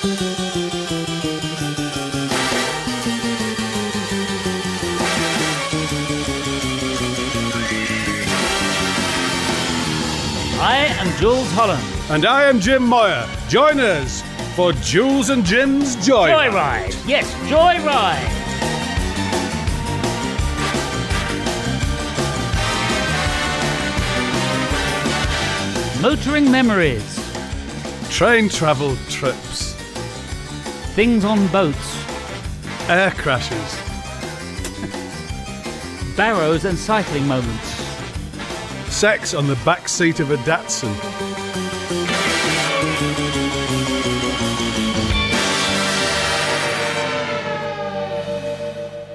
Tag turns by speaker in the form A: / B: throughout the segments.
A: I am Jools Holland.
B: And I am Jim Moir. Join us for Jools and Jim's Joyride.
A: Joyride. Yes, Joyride. Motoring memories.
B: Train travel trips.
A: Things on boats.
B: Air crashes.
A: Barrows and cycling moments.
B: Sex on the back seat of a Datsun.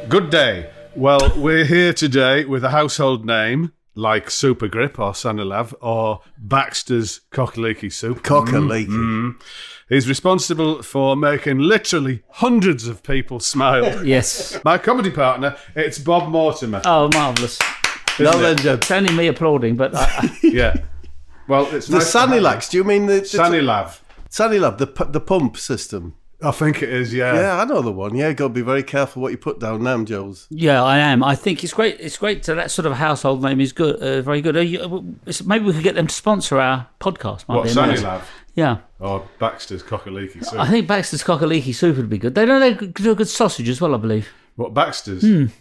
B: Good day. Well, we're here today with a household name like Super Grip or Sanalav or Baxter's Cockaliki Soup.
C: Cockaliki.
B: He's responsible for making literally hundreds of people smile.
A: Yes.
B: My comedy partner, it's Bob Mortimer.
A: Oh, marvellous.
C: No, then, Jim.
A: It's only me applauding, but...
B: Yeah. Well, it's
C: The
B: nice to have
C: Sanilax, do you mean the...
B: Sanalav.
C: Sanilab, the pump system.
B: I think it is, yeah.
C: Yeah, I know the one. Yeah, got to be very careful what you put down now, Jools.
A: Yeah, I am. I think it's great. It's great. That sort of household name is good. Very good. Maybe we could get them to sponsor our podcast.
B: What, Sanalav?
A: Yeah.
B: Or Baxter's Cockaliki Soup?
A: I think Baxter's Cockaliki Soup would be good. They do a good sausage as well, I believe.
B: What, Baxter's? In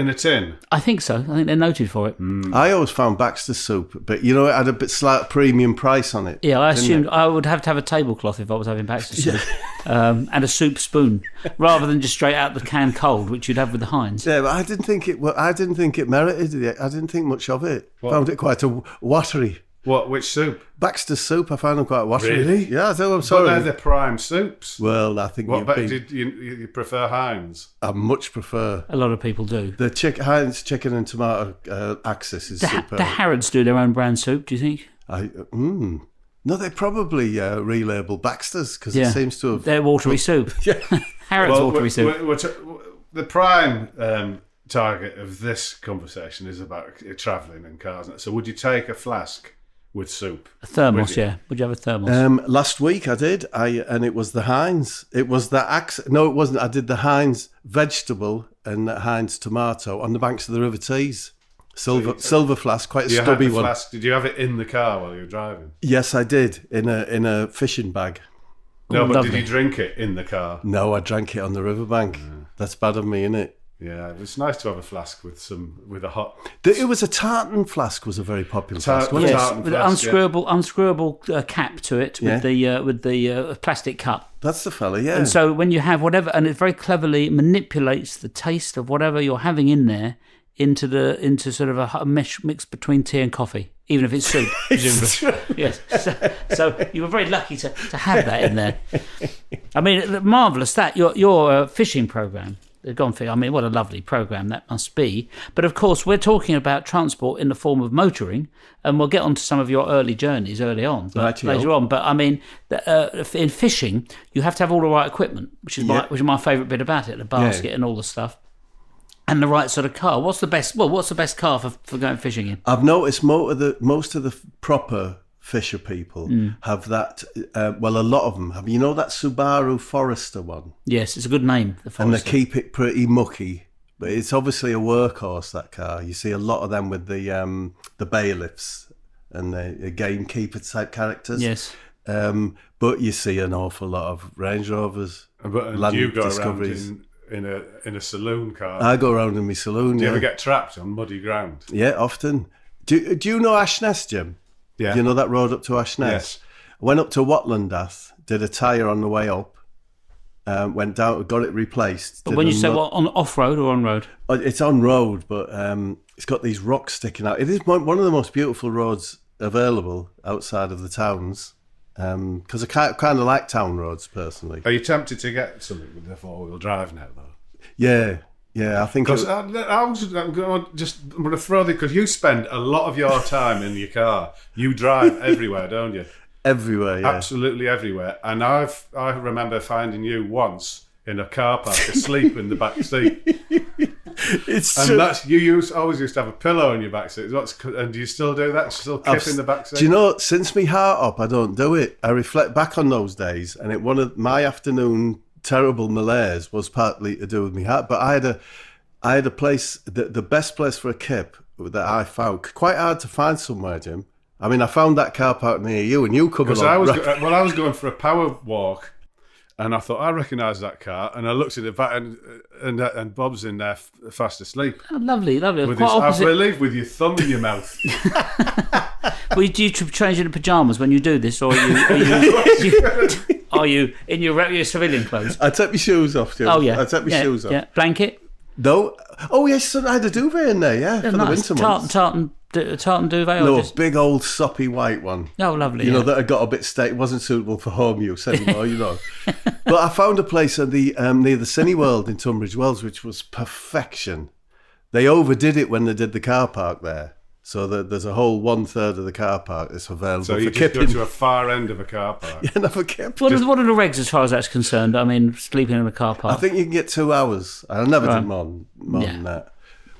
B: a tin?
A: I think so. I think they're noted for it.
C: I always found Baxter soup, but you know, it had a bit slight premium price on it.
A: Yeah, I assumed I would have to have a tablecloth if I was having Baxter's soup. And a soup spoon, rather than just straight out the can cold, which you'd have with the Heinz.
C: Yeah, but I didn't think it. Well, I didn't think it merited it. I didn't think much of it.
B: What?
C: Found it quite a watery.
B: What, which soup?
C: Baxter soup, I found them quite watery.
B: Really?
C: Yeah, I thought, I'm
B: But
C: sorry.
B: they're the prime soups.
C: Well, I think
B: What, but you prefer Heinz?
C: I much prefer
A: A lot of people do.
C: the Heinz chicken and tomato axis is superb.
A: The Harrods do their own brand soup, do you think?
C: No, they probably relabel Baxter's because it seems to have.
A: Their watery soup. Harrods watery soup.
B: The prime target of this conversation is about travelling and cars. So would you take a flask with soup?
A: A thermos, yeah. Would you have a thermos?
C: Last week I did, and it was the Heinz. It was the No, it wasn't. I did the Heinz vegetable and the Heinz tomato on the banks of the River Tees. Silver flask, quite a stubby one.
B: Flask. Did you have it in the car while you were driving?
C: Yes, I did in a fishing bag.
B: No, but
A: lovely.
B: did you drink it in the car?
C: No, I drank it on the riverbank. That's bad of me, innit?
B: Yeah, it's nice to have a flask with a hot.
C: It was a tartan flask. Was a very popular flask. Wasn't
A: Yes,
C: it?
A: with an unscrewable cap to it with the plastic cup.
C: That's the fella, yeah.
A: And so when you have whatever, and it very cleverly manipulates the taste of whatever you're having in there into sort of a mix between tea and coffee, even if it's soup. Presumably. Yes. So you were very lucky to have that in there. I mean, marvellous that your fishing programme. I mean, what a lovely programme that must be. But of course, we're talking about transport in the form of motoring, and we'll get on to some of your early journeys later on. But I mean, in fishing, you have to have all the right equipment, which is my favourite bit about it, the basket and all the stuff. And the right sort of car. What's the best car for going fishing in?
C: I've noticed most of the proper fisher people have that. Well, a lot of them have. You know that Subaru Forester one?
A: Yes, it's a good name, the Forester.
C: And they keep it pretty mucky, but it's obviously a workhorse. That car. You see a lot of them with the bailiffs and the gamekeeper type characters.
A: Yes.
C: But you see an awful lot of Range Rovers.
B: And you go around in a saloon car.
C: I go around in my saloon.
B: Do you ever get trapped on muddy ground?
C: Yeah, often. Do you know Ashness, Jim?
B: Yeah.
C: You know that road up to Ashness?
B: Yes.
C: I went up to Watlandath, did a tyre on the way up, went down, got it replaced.
A: But when you say on off-road or on-road?
C: It's on road, but it's got these rocks sticking out. It is one of the most beautiful roads available outside of the towns, because I kind of like town roads, personally.
B: Are you tempted to get something with the four-wheel drive now, though?
C: Yeah, I think...
B: Because I'm going to throw this, because you spend a lot of your time in your car. You drive everywhere, don't you?
C: Everywhere, yeah.
B: Absolutely everywhere. And I remember finding you once in a car park asleep in the back seat.
C: It's
B: And
C: true.
B: that's always used to have a pillow in your back seat. And do you still do that? Still kip in the back seat?
C: Do you know, since me heart up, I don't do it. I reflect back on those days, and one of my afternoon terrible malaise was partly to do with me heart. But I had a place, the best place for a kip that I found, quite hard to find somewhere, Jim. I mean, I found that car park near you, and you come along.
B: I was going for a power walk, and I thought I recognise that car, and I looked at the back, and Bob's in there fast asleep.
A: Oh, lovely.
B: With
A: Quite
B: his,
A: opposite.
B: I believe, with your thumb in your mouth.
A: Well, do you change into pajamas when you do this, or are you in your civilian clothes?
C: I take my shoes off, Jim.
A: Oh yeah,
C: I take my shoes off.
A: Yeah, blanket.
C: No. Oh yes, I had a duvet in there. For the winter months.
A: Tartan duvet.
C: No,
A: Or just...
C: big old soppy white one.
A: Oh, lovely.
C: You know that had got a bit stale. It wasn't suitable for home use anymore. You know. But I found a place at the near the Cineworld in Tunbridge Wells, which was perfection. They overdid it when they did the car park there. So there's a whole 1/3 of the car park that's available
B: So
C: for
B: you just
C: kipping.
B: go to a far end of a car park.
C: Yeah, never kept.
A: What are the regs as far as that's concerned? I mean, sleeping in a car park.
C: I think you can get 2 hours. I never did more than that.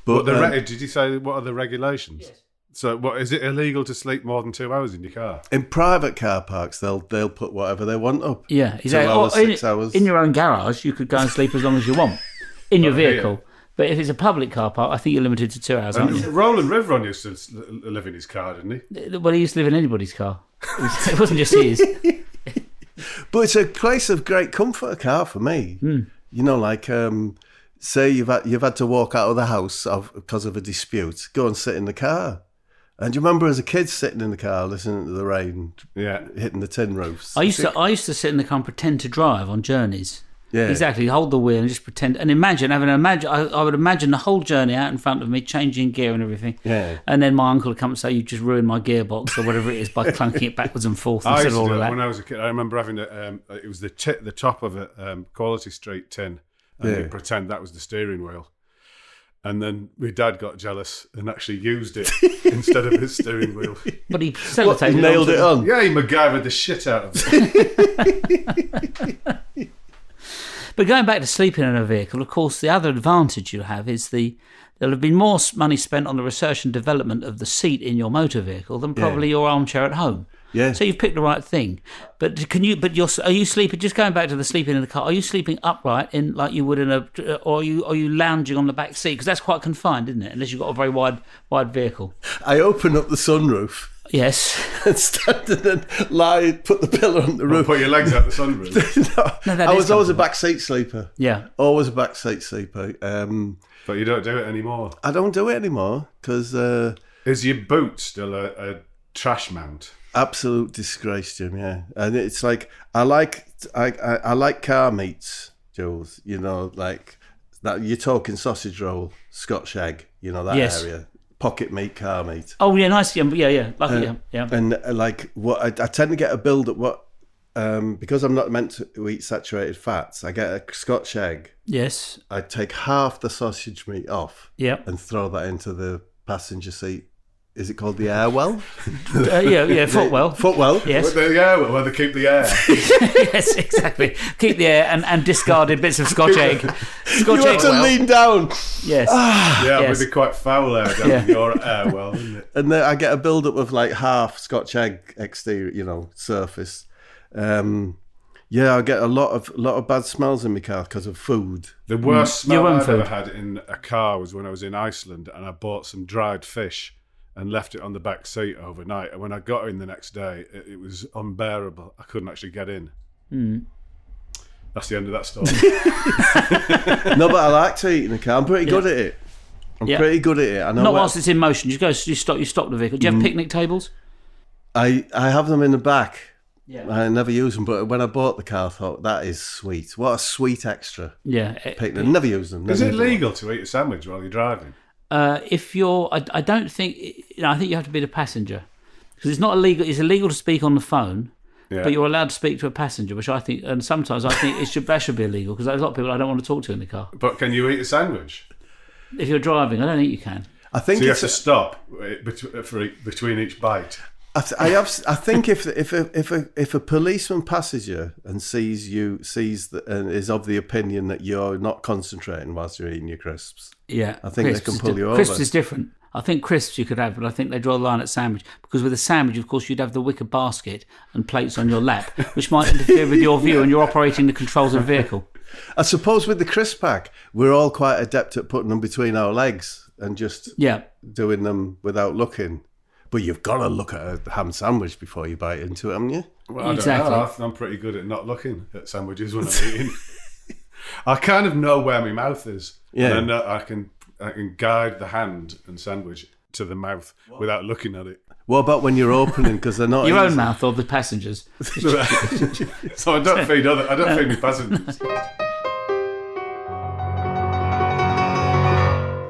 C: But
B: did you say what are the regulations? Yes. So, what is it illegal to sleep more than 2 hours in your car?
C: in private car parks, they'll put whatever they want up.
A: Yeah,
C: 2 hours, 6 hours.
A: In your own garage, you could go and sleep as long as you want in your vehicle. But if it's a public car park, I think you're limited to 2 hours, aren't you?
B: Roland Riveron used to live in his car, didn't he?
A: Well, he used to live in anybody's car. It wasn't just his.
C: But it's a place of great comfort, a car for me. You know, like say you've had to walk out of the house because of a dispute, go and sit in the car. And do you remember as a kid sitting in the car listening to the rain, hitting the tin roofs?
A: I used to sit in the car and pretend to drive on journeys.
C: Yeah,
A: exactly. Hold the wheel and just pretend and imagine I would imagine the whole journey out in front of me, changing gear and everything.
C: Yeah.
A: And then my uncle would come and say, "You just ruined my gearbox" or whatever it is by clunking it backwards and forth.
B: I
A: Instead
B: used
A: of all
B: to
A: of
B: do it
A: that.
B: when I was a kid. I remember having it was the top of a Quality Street tin, and you'd pretend that was the steering wheel. And then my dad got jealous and actually used it instead of his steering wheel.
A: But he sellotape
C: nailed it on.
B: Yeah, he MacGyvered the shit out of it.
A: But going back to sleeping in a vehicle, of course, the other advantage you have is there'll have been more money spent on the research and development of the seat in your motor vehicle than probably your armchair at home.
C: Yeah.
A: So you've picked the right thing. But are you sleeping? Just going back to the sleeping in the car, are you sleeping upright in like you would in or are you lounging on the back seat? Because that's quite confined, isn't it? Unless you've got a very wide vehicle.
C: I open up the sunroof.
A: Yes.
C: And stand and lie, put the pillow on the roof.
B: Put your legs out the sunroof.
A: No,
C: I was always a back seat sleeper.
A: Yeah.
C: Always a back seat sleeper.
B: But you don't do it anymore.
C: I don't do it anymore because
B: Is your boot still a trash mount?
C: absolute disgrace, Jim. Yeah, and it's like I like car meats, Jules. You know, like that. You're talking sausage roll, Scotch egg. You know that area. Pocket meat, car meat.
A: Oh yeah, nice. Yeah. Yeah.
C: And like what I tend to get a build at what because I'm not meant to eat saturated fats. I get a Scotch egg.
A: Yes.
C: I take half the sausage meat off.
A: Yeah.
C: And throw that into the passenger seat. Is it called the air well?
A: Footwell.
C: Footwell.
A: Yes.
B: Where they keep the air.
A: Yes, exactly. Keep the air and discarded bits of Scotch egg.
C: You have to lean down.
A: Yes.
B: Yeah, it would be quite foul air down in your air well, wouldn't it?
C: And then I get a build up of like half Scotch egg exterior, surface. I get a lot of bad smells in my car because of food.
B: The worst smell I've ever had in a car was when I was in Iceland and I bought some dried fish and left it on the back seat overnight. And when I got in the next day, it was unbearable. I couldn't actually get in. That's the end of that story.
C: No, but I like to eat in the car. I'm pretty good at it. Pretty good at it. I know
A: not whilst it's in motion. You stop the vehicle. Do you have picnic tables?
C: I have them in the back.
A: Yeah.
C: I never use them, but when I bought the car, I thought that is sweet. What a sweet extra.
A: Yeah.
C: Picnic. Never use them.
B: Is it legal to eat a sandwich while you're driving?
A: If you're, I don't think. I think you have to be the passenger because it's not illegal. It's illegal to speak on the phone, but you're allowed to speak to a passenger, which I think, and sometimes I think that should be illegal because there's a lot of people I don't want to talk to in the car.
B: But can you eat a sandwich?
A: If you're driving, I don't think you can.
C: I think
B: so you have to stop between each bite.
C: I think if a policeman passes you and and is of the opinion that you're not concentrating whilst you're eating your crisps,
A: Yeah,
C: I think they can pull you over.
A: Crisps is different. I think crisps you could have, but I think they draw the line at sandwich, because with a sandwich, of course, you'd have the wicker basket and plates on your lap, which might interfere with your view, and you're operating the controls of a vehicle.
C: I suppose with the crisp pack, we're all quite adept at putting them between our legs and just doing them without looking. But you've got to look at a ham sandwich before you bite into it, haven't you?
B: Well, I don't know. I'm pretty good at not looking at sandwiches when I'm eating. I kind of know where my mouth is. Yeah. And I can guide the hand and sandwich to the mouth without looking at it.
C: What about when you're opening? Because they're not
A: your own mouth or the passengers.
B: So I don't feed my passengers.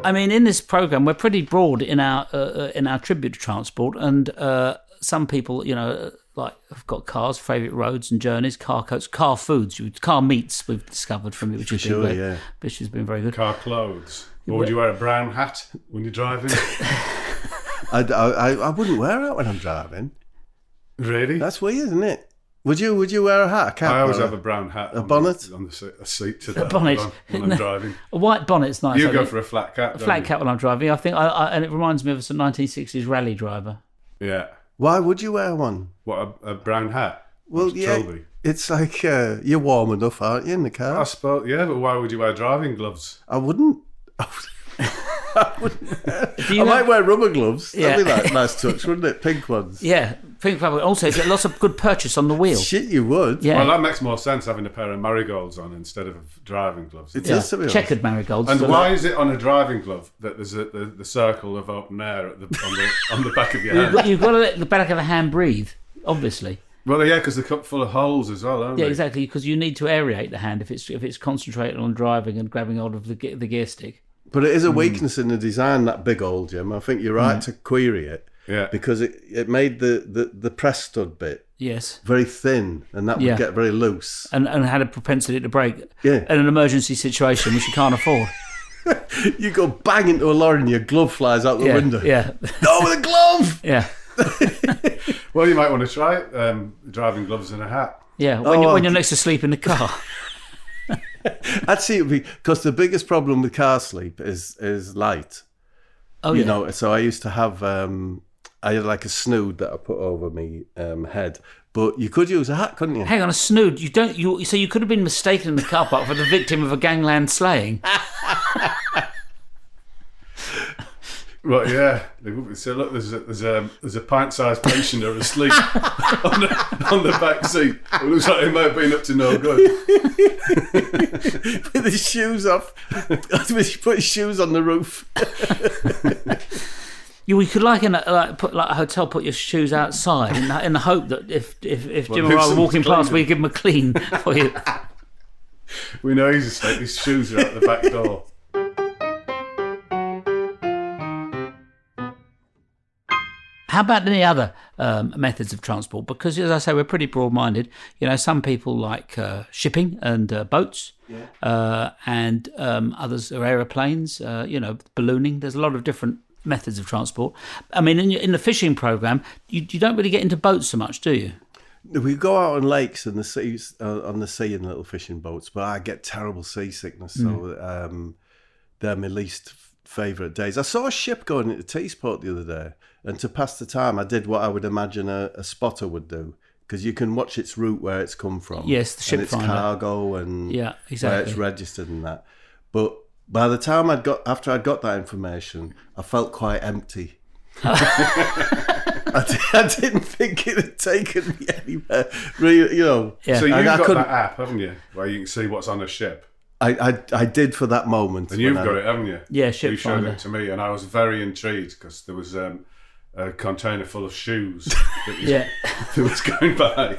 A: I mean, in this programme, we're pretty broad in our tribute to transport, and some people, like have got cars, favourite roads and journeys, car coats, car foods, car meats. We've discovered from it, which has been great. Which has been very good.
B: Car clothes. Or would you wear a brown hat when you're driving?
C: I wouldn't wear it when I'm driving.
B: Really?
C: That's weird, isn't it? Would you wear a hat?
B: I always have a brown hat.
C: A bonnet?
B: On a seat to
A: a bonnet
B: when I'm driving.
A: A white bonnet's nice.
B: You go for a flat cap.
A: A flat cap when I'm driving. I think, and it reminds me of a 1960s rally driver.
B: Yeah.
C: Why would you wear one?
B: What, a brown hat?
C: Well, Trilby? It's like you're warm enough, aren't you, in the car?
B: I suppose, yeah, but why would you wear driving gloves?
C: I wouldn't. I might wear rubber gloves. Yeah. That'd be like a nice touch, wouldn't it? Pink ones.
A: Yeah, pink fabric. Also, it's lots of good purchase on the wheel.
C: Shit, you would.
A: Yeah.
B: Well, that makes more sense having a pair of marigolds on instead of driving gloves.
C: It is, to be honest.
A: Checkered marigolds.
B: And why is it on a driving glove that there's the circle of open air on the back of your hand?
A: You've got to let the back of the hand breathe, obviously.
B: Well, yeah, because they're cut full of holes as well, aren't they?
A: Yeah, exactly, because you need to aerate the hand if it's concentrated on driving and grabbing hold of the gear stick.
C: But it is a weakness in the design, that big old Jim. I think you're right to query it.
B: Yeah.
C: Because it made the press stud bit very thin, and that would get very loose.
A: And had a propensity to break
C: in
A: an emergency situation, which you can't afford.
C: You go bang into a lorry and your glove flies out the window.
A: Yeah.
C: No, with a glove!
A: Yeah.
B: Well, you might want to try driving gloves and a hat.
A: Yeah, when you're next to sleep in the car.
C: I'd see it because the biggest problem with car sleep is light. Oh, you know. So I used to have I had like a snood that I put over me head, but you could use a hat, couldn't you?
A: Hang on, a snood. So you could have been mistaken in the car park for the victim of a gangland slaying.
B: Right, yeah. So look, there's a pint-sized pensioner asleep on the back seat. It looks like he might have been up to no good.
C: With his shoes off. He put his shoes on the roof.
A: We could put a hotel, put your shoes outside in the hope that if Jim or I were walking past, we give him a clean for you.
B: We know he's asleep. His shoes are out the back door.
A: How about any other methods of transport? Because, as I say, we're pretty broad-minded. Some people like shipping and boats, and others are aeroplanes, ballooning. There's a lot of different methods of transport. I mean, in the fishing programme, you don't really get into boats so much, do you?
C: We go out on lakes and the seas, on the sea in little fishing boats, but I get terrible seasickness, so they're my least favourite days. I saw a ship going into Teesport the other day, and to pass the time, I did what I would imagine a spotter would do, because you can watch its route, where it's come from.
A: Yes, the ship
C: and its
A: finder.
C: Cargo and
A: exactly.
C: where it's registered and that. But by the time after I'd got that information, I felt quite empty. I didn't think it had taken me anywhere. Really,
B: Yeah. So you've got that app, haven't you, where you can see what's on a ship?
C: I did for that moment.
B: And you've got it, haven't you?
A: Yeah, ship finder.
B: You showed it to me, and I was very intrigued because there was a container full of shoes that was going by,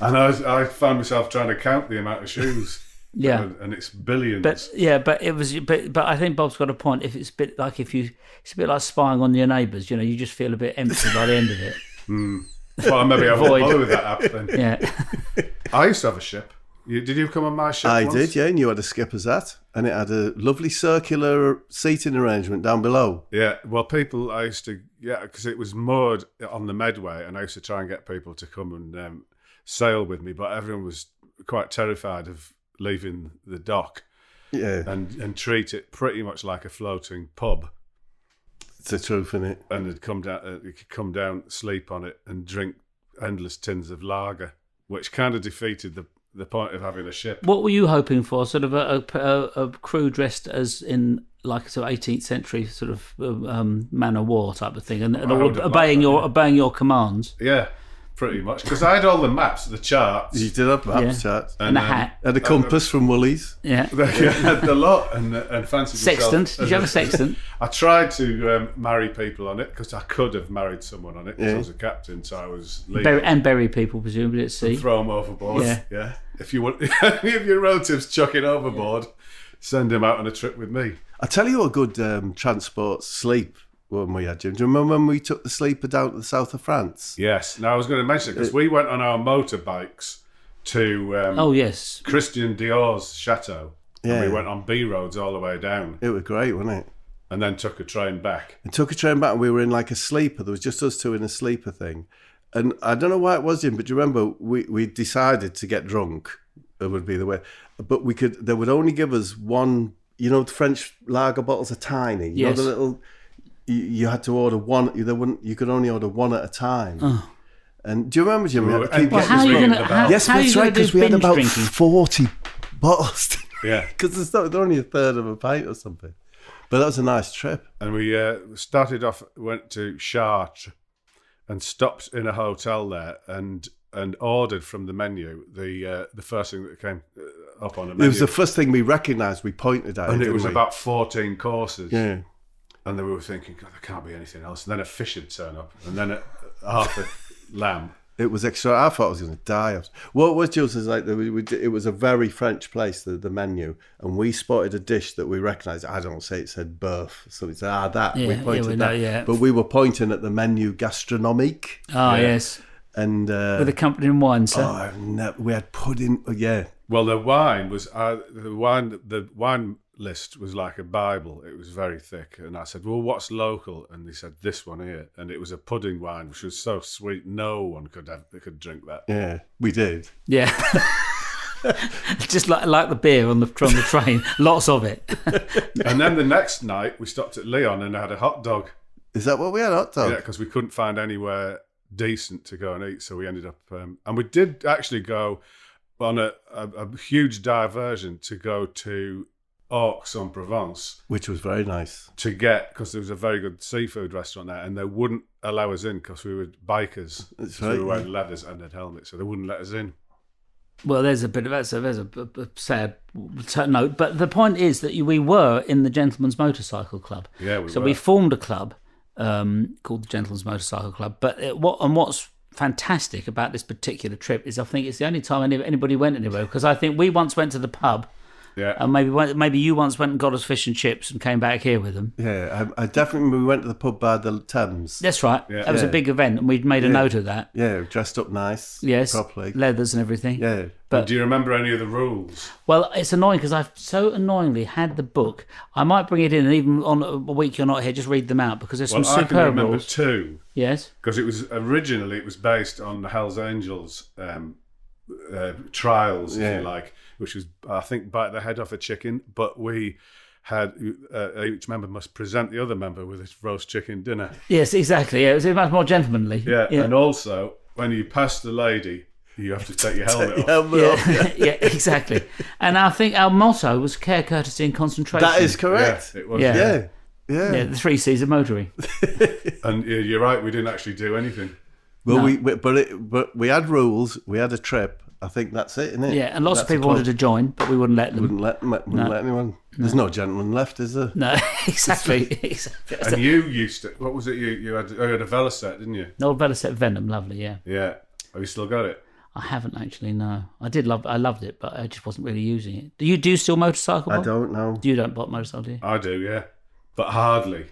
B: and I found myself trying to count the amount of shoes.
A: Yeah,
B: and it's billions.
A: But I think Bob's got a point. If it's a bit like it's a bit like spying on your neighbours. You just feel a bit empty by the end of it.
B: Well, maybe I won't bother with that app then.
A: Yeah.
B: I used to have a ship. Did you come on my ship
C: I
B: once?
C: did, yeah, and you had a skipper's hat, and it had a lovely circular seating arrangement down below.
B: Yeah, well, I used to, because it was moored on the Medway, and I used to try and get people to come and sail with me, but everyone was quite terrified of leaving the dock.
C: Yeah.
B: And treat it pretty much like a floating pub.
C: It's the truth, isn't it?
B: And you could come down, sleep on it, and drink endless tins of lager, which kind of defeated the point of having a ship.
A: What were you hoping for? Sort of a crew dressed as in like sort of 18th century sort of man of war type of thing, and all obeying your commands.
B: Yeah, pretty much. Because I had all the maps, the charts.
C: You did have maps, charts,
A: and a hat,
C: and a compass from Woolies.
A: Yeah,
B: had the lot, and fancied
A: sextant. Did you have a sextant?
B: I tried to marry people on it because I could have married someone on it because I was a captain, so I was legal.
A: And bury people presumably at sea.
B: And throw them overboard.
A: Yeah.
B: If you want any of your relatives chucking overboard, send them out on a trip with me.
C: I tell you a good transport sleep when we had, Jim. Do you remember when we took the sleeper down to the south of France?
B: Yes. Now I was going to mention it because we went on our motorbikes to Christian Dior's chateau. Yeah. And we went on B roads all the way down.
C: It was great, wasn't it?
B: And then took a train back.
C: And we were in like a sleeper. There was just us two in a sleeper thing. And I don't know why it was, Jim, but do you remember we decided to get drunk? It would be the way. But they would only give us one, the French lager bottles are tiny. You know the little, you had to order one, you could only order one at a time. Oh. And do you remember, Jim?
A: How are you going to
C: Yes, that's right, because we had about 40 bottles.
B: Yeah.
C: Because they're only a third of a pint or something. But that was a nice trip.
B: And we started off, went to Chartres and stopped in a hotel there and ordered from the menu the first thing that came up on the menu.
C: It was the first thing we recognised, we pointed at.
B: And it was about 14 courses.
C: Yeah.
B: And then we were thinking, God, there can't be anything else. And then a fish would turn up. And then half a lamb.
C: It was extra. I thought I was going to die. What was Jools is like? It was a very French place, the menu, and we spotted a dish that we recognised. I don't say it said beurre, so we said that.
A: Yeah,
C: we pointed that.
A: Yeah.
C: But we were pointing at the menu gastronomique.
A: Oh yes,
C: and
A: with accompanying wine, sir.
C: Oh, we had pudding. Yeah.
B: Well, the wine was the wine list was like a Bible. It was very thick, and I said, "Well, what's local?" And they said, "This one here," and it was a pudding wine, which was so sweet, no one could drink that.
C: Yeah, we did.
A: Yeah, just like the beer on the train, lots of it.
B: And then the next night, we stopped at Lyon and had a hot dog.
C: Is that what we had? Hot dog?
B: Yeah, because we couldn't find anywhere decent to go and eat, so we ended up, and we did actually go on a huge diversion to go to Aix-en-Provence,
C: which was very nice
B: because there was a very good seafood restaurant there, and they wouldn't allow us in because we were bikers.
C: That's
B: so
C: right,
B: we were wearing leathers and had helmets, so they wouldn't let us in.
A: Well, there's a sad note, but the point is that we were in the Gentlemen's Motorcycle Club.
B: Yeah,
A: we formed a club called the Gentlemen's Motorcycle Club. But what's fantastic about this particular trip is I think it's the only time anybody went anywhere, because I think we once went to the pub.
B: Yeah,
A: and maybe you once went and got us fish and chips and came back here with them.
C: Yeah, I definitely remember we went to the pub by the Thames.
A: That's right. Yeah. That was a big event, and we'd made a note of that.
C: Yeah, dressed up nice.
A: Yes,
C: properly,
A: leathers and everything.
C: Yeah.
B: But do you remember any of the rules?
A: Well, it's annoying because I've so annoyingly had the book. I might bring it in, and even on a week you're not here, just read them out, because there's some superb rules.
B: I can remember two.
A: Yes,
B: because it was based on the Hells Angels trials, if you like, which was, I think, bite the head off a chicken, but we had each member must present the other member with his roast chicken dinner.
A: Yes, exactly. Yeah, it was much more gentlemanly.
B: Yeah, and also when you pass the lady, you have to take your helmet off.
A: Yeah, exactly. And I think our motto was care, courtesy, and concentration.
C: That is correct.
B: Yeah, it was.
C: Yeah,
A: the 3 C's of motoring.
B: And you're right, we didn't actually do anything.
C: Well, no. but we had rules. We had a trip. I think that's it, isn't it?
A: Yeah, and lots of people wanted to join, but we wouldn't let them.
C: Wouldn't let anyone. There's no gentleman left, is there?
A: No, exactly.
B: And you used to. What was it? You had a Velocet, didn't you?
A: An old Velocet Venom, lovely. Yeah.
B: Yeah. Have you still got it?
A: I haven't actually. No, I loved it, but I just wasn't really using it. Do you still motorcycle, Bob?
C: I don't know.
A: You don't bought motorcycle, do you?
B: I do, yeah, but hardly.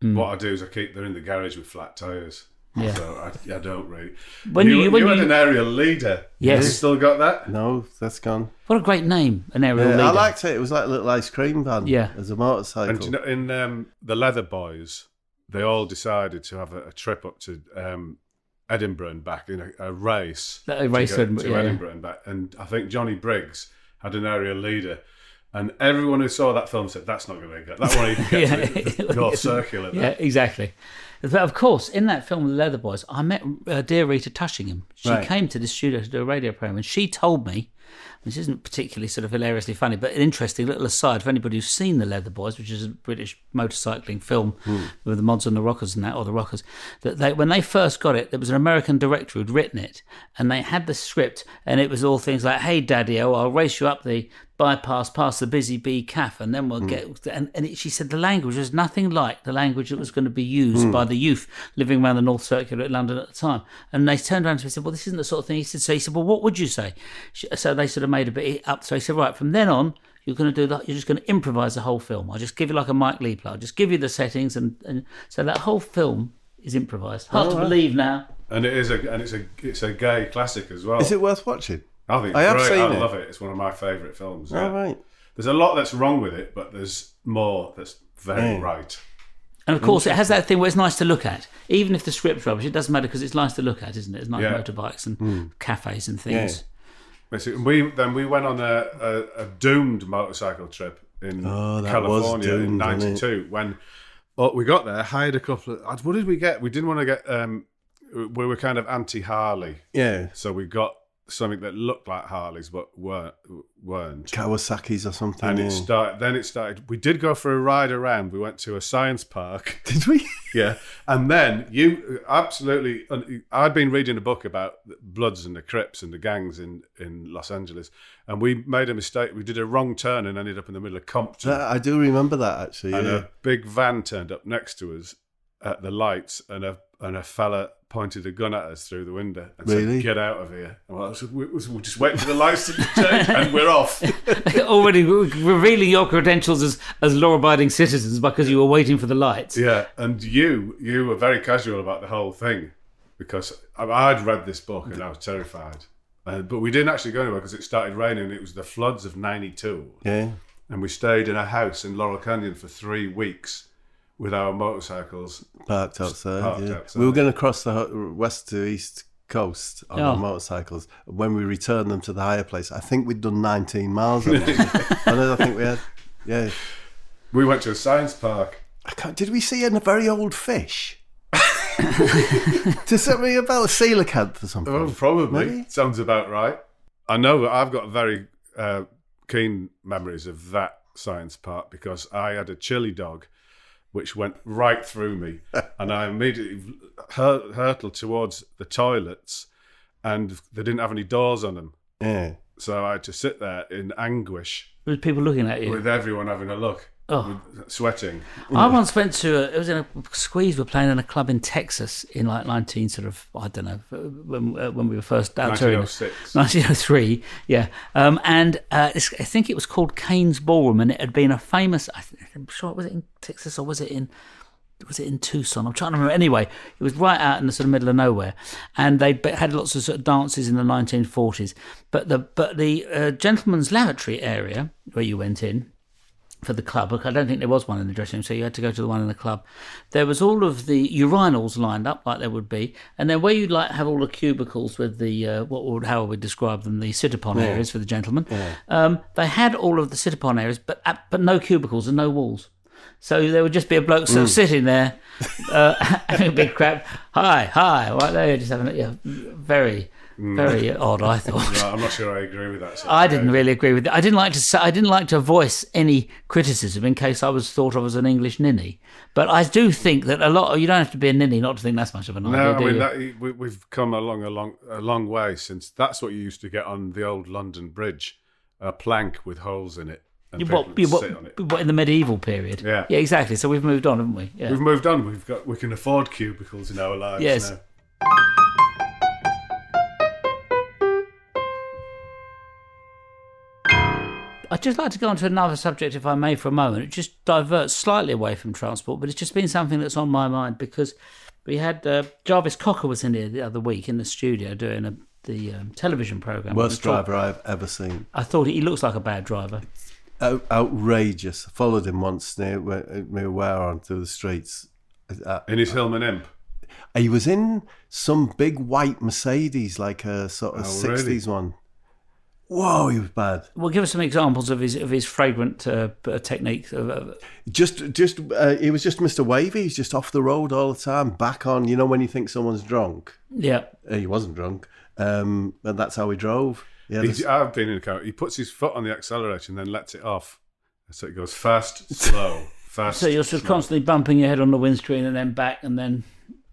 B: What I do is I keep them in the garage with flat tyres.
A: Yeah.
B: So I don't really.
A: When
B: you
A: you
B: had an aerial leader.
A: Yes.
B: Have you still got that?
C: No, that's gone.
A: What a great name, an aerial leader.
C: I liked it. It was like a little ice cream van.
A: Yeah.
C: As a motorcycle.
B: And you know, in the Leather Boys, they all decided to have a trip up to Edinburgh and back in a race.
A: A race
B: to
A: yeah.
B: Edinburgh and back. And I think Johnny Briggs had an aerial leader. And everyone who saw that film said, that's not going to get that. Won't even get to the North Circular.
A: Yeah, exactly. But of course, in that film, The Leather Boys, I met dear Rita Tushingham. She came to the studio to do a radio program, and she told me, this isn't particularly sort of hilariously funny, but an interesting little aside for anybody who's seen The Leather Boys, which is a British motorcycling film with the mods and the rockers and that, or the rockers, that when they first got it, there was an American director who'd written it, and they had the script, and it was all things like, hey, Daddy-O, I'll race you up the bypass past the Busy Bee Caff, and then we'll get... she said the language was nothing like the language that was going to be used by the youth living around the North Circular at London at the time. And they turned around to me and said, well, this isn't the sort of thing. He said, well, what would you say? So they sort of made a bit up. So he said, right, from then on, you're going to do that. You're just going to improvise the whole film. I'll just give you like a Mike Leigh play. I'll just give you the settings, and so that whole film is improvised. Hard to believe now.
B: And it's a gay classic as well.
C: Is it worth watching?
B: I think
C: I have
B: great.
C: seen
B: I
C: it.
B: love it. It's one of my favourite films.
C: All right.
B: There's a lot that's wrong with it, but there's more that's very right.
A: And of course, it has that thing where it's nice to look at. Even if the script's rubbish, it doesn't matter because it's nice to look at, isn't it? It's nice motorbikes and cafes and things.
B: Yeah. We went on a doomed motorcycle trip in California in '92 when we got there, hired a couple of... What did we get? We didn't want to get... we were kind of anti-Harley.
C: Yeah.
B: So we got something that looked like Harleys but weren't.
C: Kawasaki's or something.
B: And it started. We did go for a ride around. We went to a science park.
C: Did we?
B: Yeah. And then you absolutely... I'd been reading a book about the Bloods and the Crips and the gangs in Los Angeles, and we made a mistake. We did a wrong turn and ended up in the middle of Compton.
C: I do remember that, actually.
B: And
C: yeah.
B: a big van turned up next to us at the lights, and a fella pointed a gun at us through the window and said, "Get out of here!" And we're just waiting for the lights to change, and we're off.
A: Already revealing your credentials as law-abiding citizens because you were waiting for the lights.
B: Yeah, and you were very casual about the whole thing because I'd read this book and I was terrified. But we didn't actually go anywhere because it started raining. It was the floods of '92.
C: Yeah.
B: And we stayed in a house in Laurel Canyon for 3 weeks with our motorcycles
C: parked outside.
B: outside.
C: We were going to cross the west to east coast on our motorcycles. When we returned them to the higher place, I think we'd done 19 miles on them. I think we had. Yeah.
B: We went to a science park.
C: Did we see a very old fish? Does that ring about a coelacanth or something?
B: Oh, probably.
C: Maybe?
B: Sounds about right. I know that I've got very keen memories of that science park because I had a chili dog which went right through me, and I immediately hurtled towards the toilets, and they didn't have any doors on them.
C: Yeah.
B: So I had to sit there in anguish.
A: With people looking at you.
B: With everyone having a look. Sweating.
A: I once went to it was in a Squeeze. We're playing in a club in Texas in like 19 sort of, I don't know, when we were first out touring.
B: 1906.
A: 1903, yeah. And I think it was called Kane's Ballroom, and it had been a famous, I'm sure, was it in Texas or was it in Tucson? I'm trying to remember. Anyway, it was right out in the sort of middle of nowhere, and they had lots of sort of dances in the 1940s. But the gentleman's lavatory area where you went in for the club, I don't think there was one in the dressing room, so you had to go to the one in the club. There was all of the urinals lined up like there would be, and then where you'd like have all the cubicles with the how would we describe them, the sit-upon areas for the gentlemen. Yeah. They had all of the sit-upon areas, but no cubicles and no walls. So there would just be a bloke sort of sitting there, having a big crap. Hi, right there, just having very odd. I thought.
B: No, I'm not sure I agree with that.
A: I didn't really agree with it. I didn't like to voice any criticism in case I was thought of as an English ninny. But I do think that you don't have to be a ninny not to think that's much of an idea.
B: No, we've come a long way since. That's what you used to get on the old London Bridge, a plank with holes in it. And sit on it.
A: What, in the medieval period?
B: Yeah,
A: exactly. So we've moved on, haven't we? Yeah.
B: We've moved on. We can afford cubicles in our lives
A: yes.
B: now.
A: I'd just like to go on to another subject, if I may, for a moment. It just diverts slightly away from transport, but it's just been something that's on my mind because we had Jarvis Cocker was in here the other week in the studio doing the television programme.
C: Worst driver I've ever seen.
A: I thought he looks like a bad driver.
C: Outrageous. I followed him once near where on through the streets.
B: In his Hillman Imp.
C: He was in some big white Mercedes, like a sort of 60s
B: really?
C: one. Whoa, he was bad.
A: Well, give us some examples of his fragrant technique.
C: He was just Mr. Wavy. He's just off the road all the time, back on. You know when you think someone's drunk?
A: Yeah.
C: He wasn't drunk, and that's how he drove. Yeah,
B: I've been in a car. He puts his foot on the accelerator and then lets it off, so it goes fast, slow, fast.
A: So you're sort of constantly bumping your head on the windscreen and then back and then.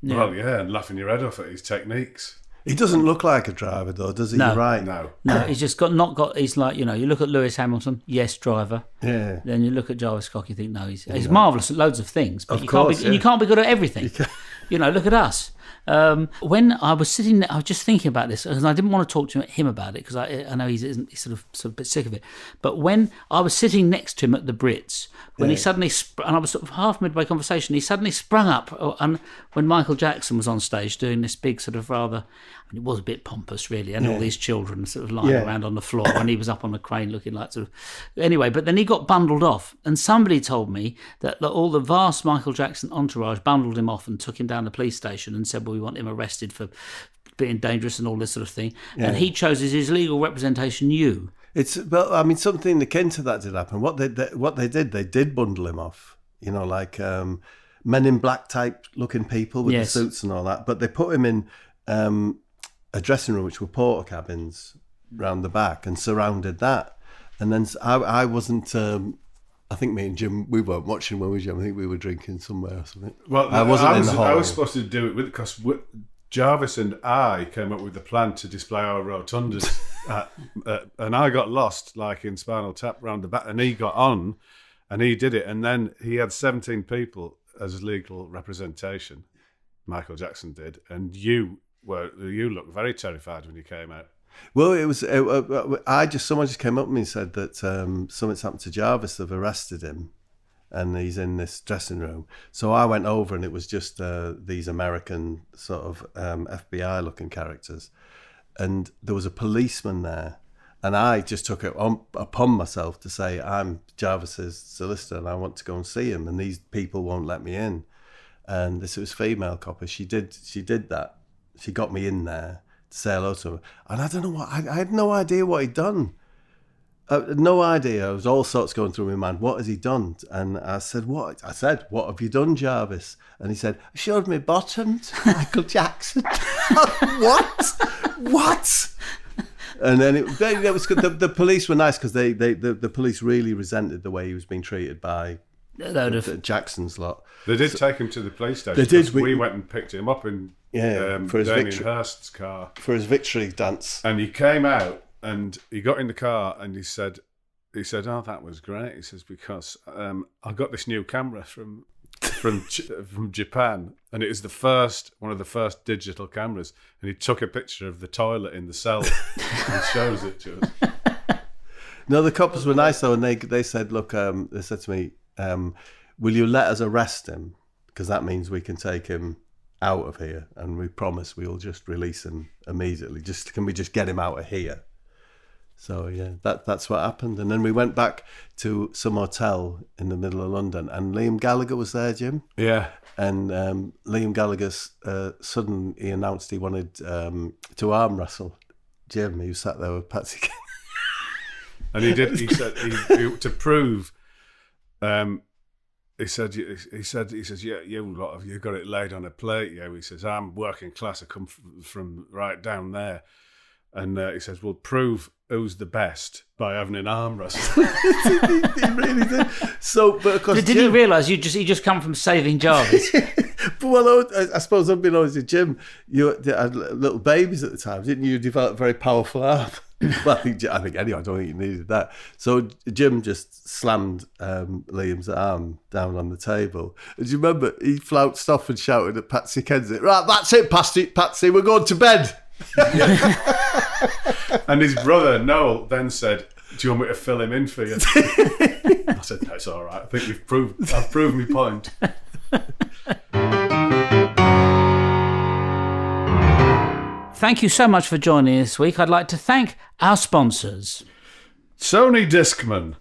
A: Yeah.
B: Well, yeah, and laughing your head off at his techniques.
C: He doesn't look like a driver, though, does he?
A: No.
C: You're right.
B: No,
A: he's just not got. He's like, you look at Lewis Hamilton, yes, driver.
C: Yeah.
A: Then you look at Jarvis Cocker, you think, no, he's marvellous at loads of things, but you
C: course,
A: can't be good at everything. Look at us. When I was sitting there, I was just thinking about this, and I didn't want to talk to him about it because I know he's sort of a bit sick of it. But when I was sitting next to him at the Brits, when he suddenly, and I was sort of half midway conversation, he suddenly sprung up, and when Michael Jackson was on stage doing this big sort of rather, it was a bit pompous really, and all these children sort of lying around on the floor, and he was up on the crane looking like sort of, anyway, but then he got bundled off, and somebody told me that all the vast Michael Jackson entourage bundled him off and took him down the police station and said, well, we want him arrested for being dangerous and all this sort of thing. Yeah. And he chose as his legal representation you.
C: Something akin to that did happen. What they did bundle him off. Like Men in Black type looking people with the suits and all that. But they put him in a dressing room, which were porter cabins round the back, and surrounded that. And then I wasn't. I think me and Jim, we weren't watching when we were young. I think we were drinking somewhere or something.
B: Well, I was supposed to do it because Jarvis and I came up with the plan to display our rotundas, and I got lost, like in Spinal Tap, round the back, and he got on, and he did it, and then he had 17 people as legal representation. Michael Jackson did, and you looked very terrified when you came out.
C: Well, it was. Someone just came up to me and said that something's happened to Jarvis. They've arrested him, and he's in this dressing room. So I went over, and it was just these American sort of FBI-looking characters, and there was a policeman there, and I just took it upon myself to say, I'm Jarvis's solicitor, and I want to go and see him, and these people won't let me in. And this was female copper. She did that. She got me in there to say hello to him, and I don't know what. I had no idea what he'd done. No idea. I was all sorts going through my mind. What has he done? And I said, "What?" I said, "What have you done, Jarvis?" And he said, "I showed me bottom to Michael Jackson." What? And then it was good. The police were nice because the police really resented the way he was being treated by Jackson's lot.
B: They did take him to the police station.
C: They did.
B: We went and picked him up in
C: for his
B: Damien Hirst's car
C: for his victory dance.
B: And he came out and he got in the car and he said, "Oh, that was great." He says, "Because I got this new camera from Japan, and it is one of the first digital cameras." And he took a picture of the toilet in the cell and shows it to us.
C: No, the cops were nice though, and they said, "Look," they said to me, "Will you let us arrest him? Because that means we can take him out of here, and we promise we'll just release him immediately. Can we just get him out of here?" So yeah, that's what happened. And then we went back to some hotel in the middle of London, and Liam Gallagher was there, Jim.
B: Yeah. And
C: Liam Gallagher suddenly announced he wanted to arm wrestle Jim. He sat there with Patsy.
B: And he did. He said to prove. He says, "Yeah, you got it laid on a plate." Yeah, he says, "I'm working class. I come from right down there." And he says, "We'll prove who's the best by having an arm wrestle."
C: He really did. So, but of course,
A: did he realise he just come from saving Jarvis?
C: But well, I suppose unbeknownst to Jim, you had little babies at the time, didn't you? You developed a very powerful arm. Well, I think anyway, I don't think you needed that. So Jim just slammed Liam's arm down on the table. And do you remember he flounced off and shouted at Patsy Kensit, "Right, that's it, Patsy, we're going to bed."
B: And his brother Noel then said, Do you want me to fill him in for you? I said, no, it's all right. I think I've proved my point.
A: Thank you so much for joining us this week. I'd like to thank our sponsors.
B: Sony Discman,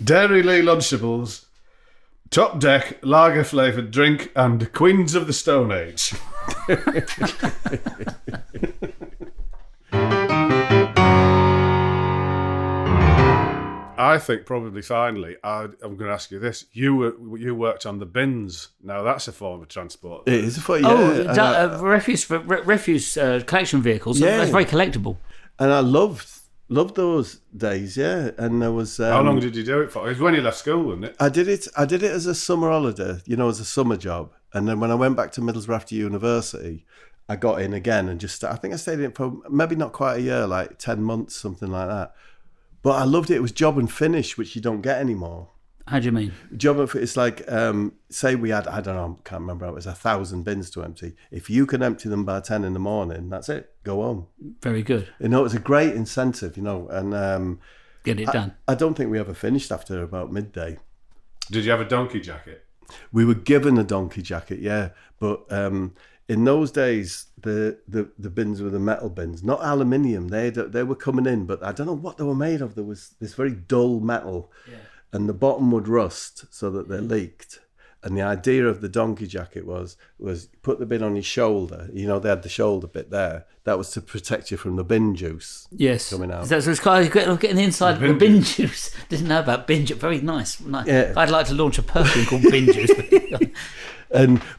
B: Dairy Lee Lunchables, Top Deck Lager Flavoured Drink, and Queens of the Stone Age. I think probably finally, I'm going to ask you this. You worked on the bins. Now that's a form of transport.
C: It is a form, yeah.
A: Refuse collection vehicles.
C: Yeah.
A: That's very collectible.
C: And I loved those days, yeah. And there was...
B: How long did you do it for? It was when you left school, wasn't it?
C: I did it as a summer holiday, as a summer job. And then when I went back to Middlesbrough after university, I got in again and I think I stayed in it for maybe not quite a year, like 10 months, something like that. But I loved it. It was job and finish, which you don't get anymore.
A: How do you mean?
C: Job and finish, it's like, say we had, I don't know, I can't remember, it was 1,000 bins to empty. If you can empty them by 10 in the morning, that's it. Go home.
A: Very good.
C: It was a great incentive, and...
A: Get it done.
C: I don't think we ever finished after about midday.
B: Did you have a donkey jacket?
C: We were given a donkey jacket, yeah. But in those days, the bins were the metal bins, not aluminium. They were coming in, but I don't know what they were made of. There was this very dull metal, and the bottom would rust so that they leaked. And the idea of the donkey jacket was put the bin on your shoulder. They had the shoulder bit there. That was to protect you from the bin juice.
A: Yes,
C: coming out.
A: So it's kind of getting the inside of the bin juice. Didn't know about bin juice. Very nice.
C: Yeah.
A: I'd like to launch a perfume called bin juice.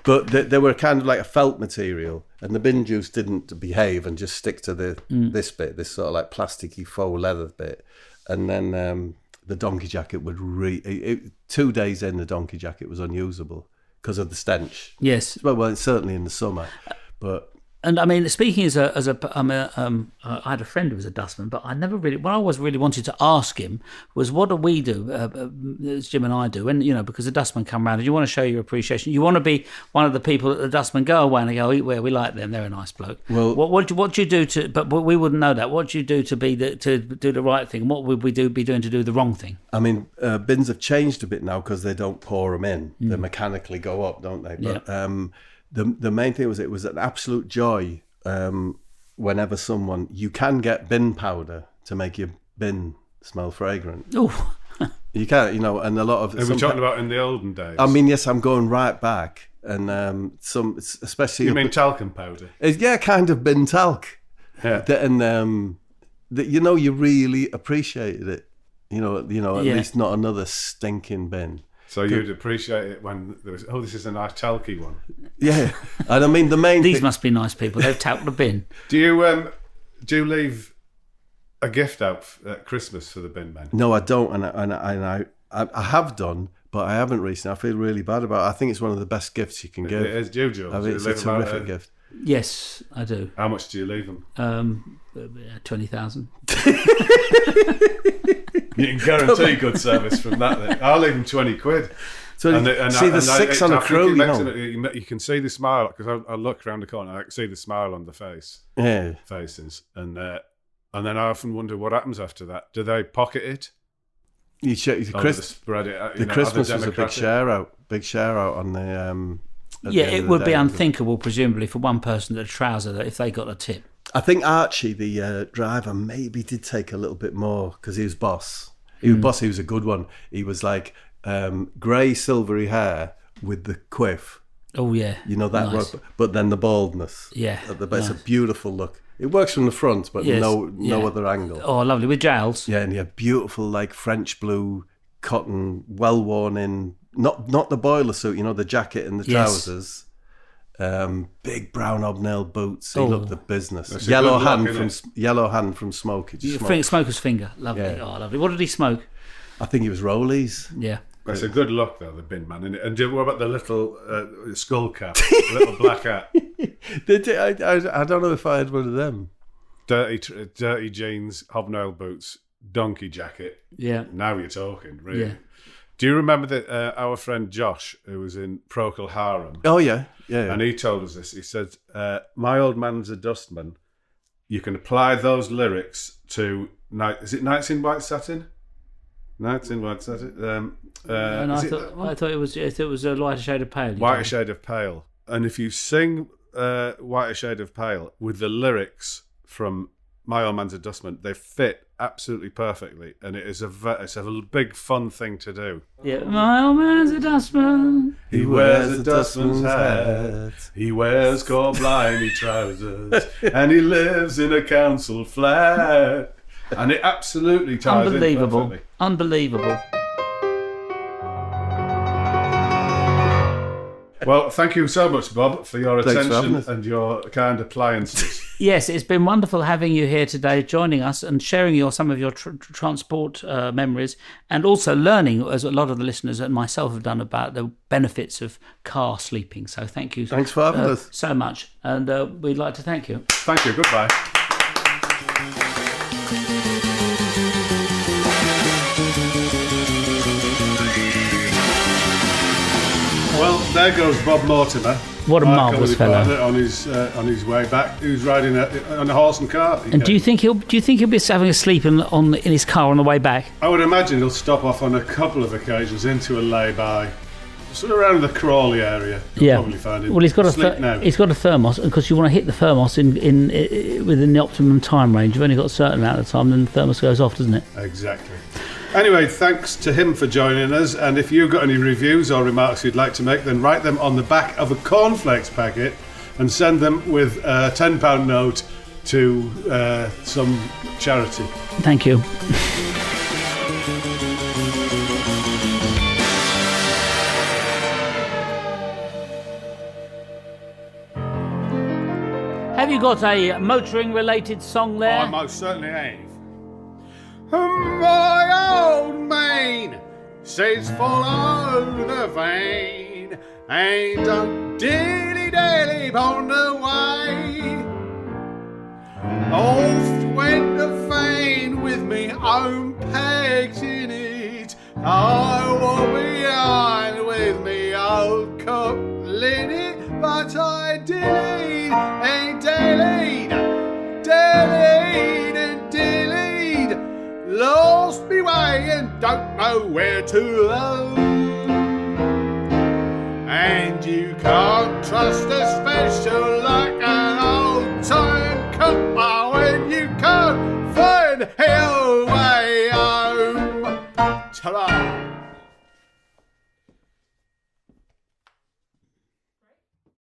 C: But they were kind of like a felt material, and the bin juice didn't behave and just stick to this bit, this sort of like plasticky faux leather bit, and then. The donkey jacket would 2 days in, the donkey jacket was unusable because of the stench.
A: Yes.
C: Well, certainly in the summer, but.
A: And I mean, speaking I had a friend who was a dustman, but I never really. What I always really wanted to ask him was, what do we do, as Jim and I do? And because the dustmen come round, and you want to show your appreciation. You want to be one of the people that the dustmen go away and they go, "Where we like them, they're a nice bloke." Well, what do you do to? But we wouldn't know that. What do you do to do the right thing? What would we be doing to do the wrong thing?
C: I mean, bins have changed a bit now because they don't pour them in; they mechanically go up, don't they? But, The main thing was it was an absolute joy whenever you can get bin powder to make your bin smell fragrant.
A: Oh,
C: you can, and a lot of.
B: Are we talking about in the olden days?
C: I mean, yes, I'm going right back, and especially.
B: You mean talcum powder?
C: Yeah, kind of bin talc.
B: Yeah,
C: and you really appreciated it. At least not another stinking bin.
B: So you'd appreciate it when there was, this is a nice talky one.
C: Yeah, and I mean the main.
A: These must be nice people. They've talked the bin.
B: Do you leave a gift out at Christmas for the bin men?
C: No, I don't, and I have done, but I haven't recently. I feel really bad about it. I think it's one of the best gifts you can give.
B: It is, Jools.
C: I mean, it's a terrific gift.
A: Yes, I do.
B: How much do you leave them?
A: 20,000.
B: You can guarantee good service from that. Then. I'll leave them 20 quid.
C: So the six on a crew,
B: you can see the smile because I look around the corner. I can see the smile on the faces, and then I often wonder what happens after that. Do they pocket it?
C: You spread it. The Christmas was a big share out on the.
A: It would be unthinkable, presumably, for one person to trouser that if they got a tip.
C: I think Archie, the driver, maybe did take a little bit more because he was boss. He was boss. He was a good one. He was like grey, silvery hair with the quiff.
A: Oh yeah,
C: that.
A: Nice.
C: But then the baldness.
A: Yeah,
C: it's a beautiful look. It works from the front, but no other angle.
A: Oh, lovely with jowls.
C: Yeah, and he had beautiful like French blue cotton, well worn in. Not the boiler suit, the jacket and the trousers. Big brown hobnail boots. He looked the business. Yellow hand from smoke.
A: Smoker's finger. Lovely. Yeah. Oh, lovely. What did he smoke?
C: I think he was Rollies.
A: Yeah.
B: It's a good look though, the bin man. And what about the little skull cap, little black hat?
C: I don't know if I had one of them.
B: Dirty jeans, hobnail boots, donkey jacket.
A: Yeah.
B: Now you're talking, really.
A: Yeah.
B: Do you remember that our friend Josh, who was in Procol Harum?
C: Oh, yeah.
B: And he told us this. He said, my old man's a dustman. You can apply those lyrics to Is it Nights in White Satin? Nights in White Satin.
A: And I thought it was a lighter shade of pale.
B: Whiter Shade of Pale. And if you sing Whiter Shade of Pale with the lyrics from My Old Man's a Dustman, they fit absolutely perfectly, and it's a big fun thing to do.
A: Yeah, my old man's a dustman.
B: He wears a dustman's hat. He wears core-blimey trousers, and he lives in a council flat. And it absolutely ties in perfectly.
A: Unbelievable.
B: Well, thank you so much, Bob, for your attention and your kind appliances.
A: Yes, it's been wonderful having you here today, joining us and sharing some of your transport memories, and also learning, as a lot of the listeners and myself have done, about the benefits of car sleeping. So thank you.
C: Thanks for having us
A: so much, and we'd like to thank you.
B: Thank you. Goodbye. Well, there goes Bob Mortimer.
A: What a marvellous fellow!
B: On his way back, he was riding on a horse and cart.
A: And do you think he'll be having a sleep in his car on the way back?
B: I would imagine he'll stop off on a couple of occasions into a lay-by, sort of around the Crawley area. You'll probably find him.
A: Well, he's got a thermos, because you want to hit the thermos in within the optimum time range. You've only got a certain amount of time, then the thermos goes off, doesn't it?
B: Exactly. Anyway, thanks to him for joining us, and if you've got any reviews or remarks you'd like to make, then write them on the back of a cornflakes packet and send them with a £10 note to some charity.
A: Thank you. Have you got a motoring related song there?
B: I most certainly have. My old man says follow the vein and don't dilly-dally on the way. Oft went the vein with me own pegs in it. I will behind with me old cook linnet, but I dillied and dillied and dillied. Lost me way and don't know where to go. And you can't trust a special like an old time cook when you can't find your way home. Ta-da!